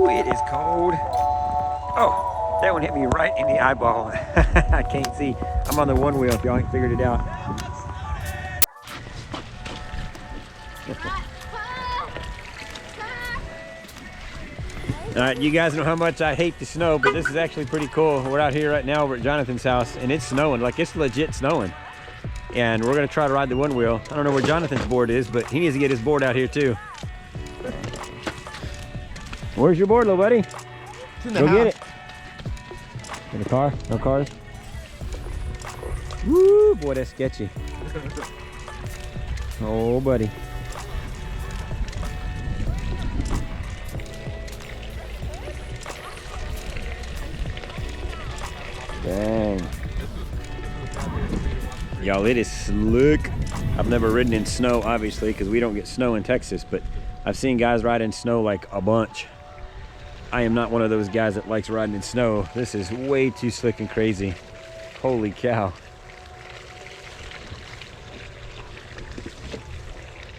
Ooh, it is cold. Oh, that one hit me right in the eyeball. I can't see. I'm on the one wheel if y'all ain't figured it out. All right, you guys know how much I hate the snow, but this is actually pretty cool. We're out here right now over at Jonathan's house, and it's snowing. Like, it's legit snowing. And we're gonna try to ride the one wheel. I don't know where Jonathan's board is, but he needs to get his board out here too. Where's your board, little buddy? It's in the Go house. get it. In the car? No cars? Woo, boy, that's sketchy. Oh, buddy. Dang. Y'all, it is slick. I've never ridden in snow, obviously, because we don't get snow in Texas, but I've seen guys ride in snow like a bunch. I am not one of those guys that likes riding in snow. This is way too slick and crazy. Holy cow.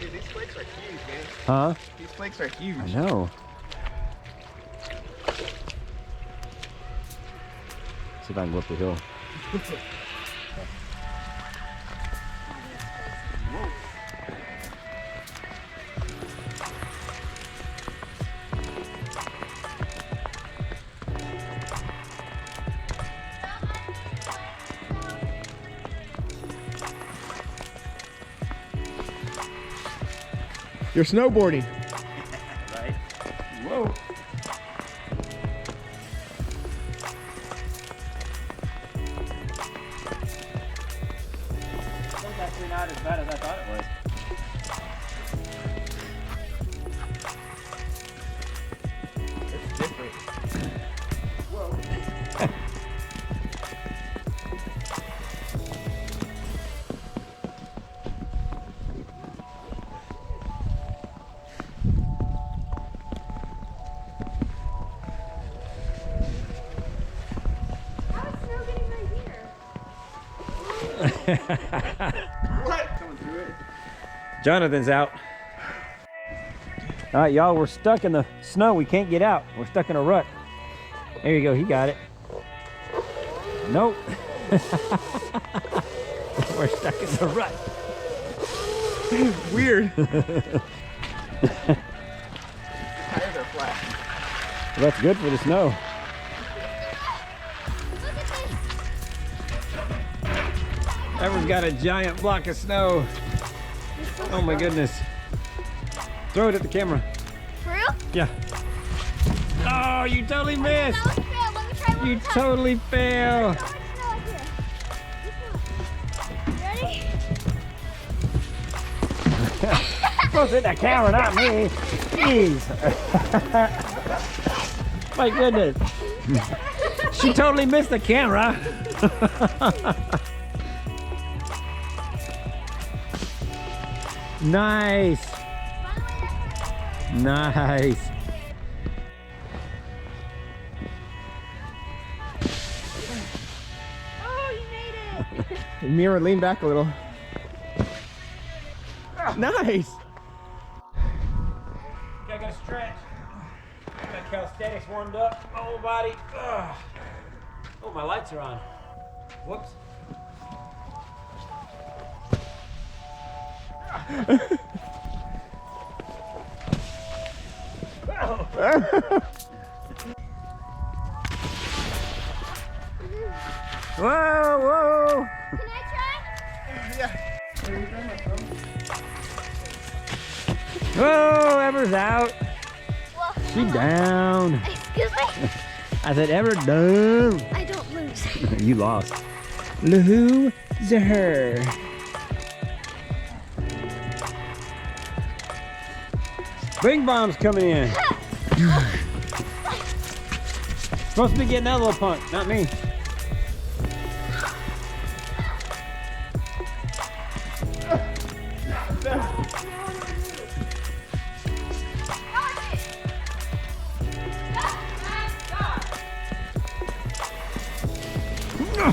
Dude, these flakes are huge, man. Huh? These flakes are huge. I know. See if I can go up the hill. You're snowboarding. Right? Whoa. That's actually not as bad as I thought it was. It's different. Whoa. What? Coming through it. Jonathan's out. All right, y'all, we're stuck in the snow. We can't get out. We're stuck in a rut. There you go, he got it. Nope. We're stuck in the rut. Weird. Tires are flat. Well, that's good for the snow. Everyone's got a giant block of snow. Oh my goodness. Throw it at the camera. For real? Yeah. Oh, you totally missed. That was fail. Let me try one You more time. totally fail. How much snow up here? This one. Ready? Supposed to hit that camera, not me. Jeez. My goodness. She totally missed the camera. Nice. Nice. Oh, you made it. Mirror, lean back a little. Nice. I gotta stretch. Got calisthenics warmed up. My whole body. Ugh. Oh, my lights are on. Whoops. Whoa, whoa. Can I try? Yeah. Whoa, Ever's out. Well, She down. excuse me? I said Ever down. I don't lose. You lost. Loser. Bing bomb's coming in. Supposed to be getting that little punk, not me.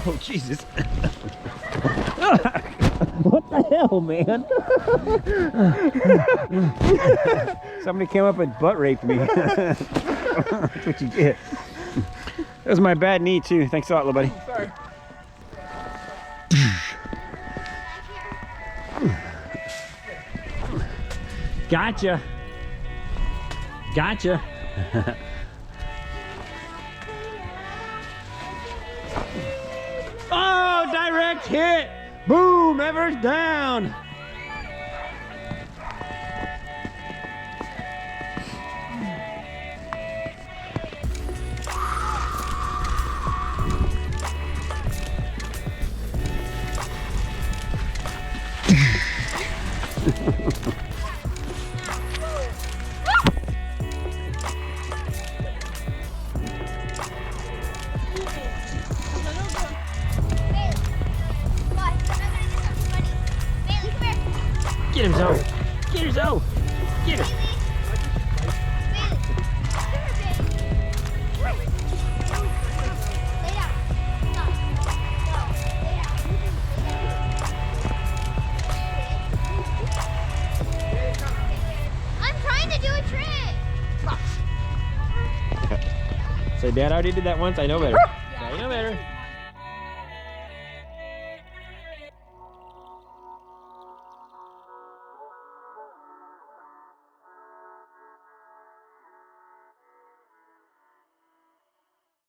Oh, Jesus. What the hell, man? Somebody came up and butt raped me. That's what you get. That was my bad knee too. Thanks a lot, little buddy. Sorry. Gotcha. Gotcha. Oh, direct hit. Boom, Ever's down. Get him, Zoe. Get her, Zoe. Get her. I'm trying to do a trick. Say, Dad, I already did that once. I know better. I know better.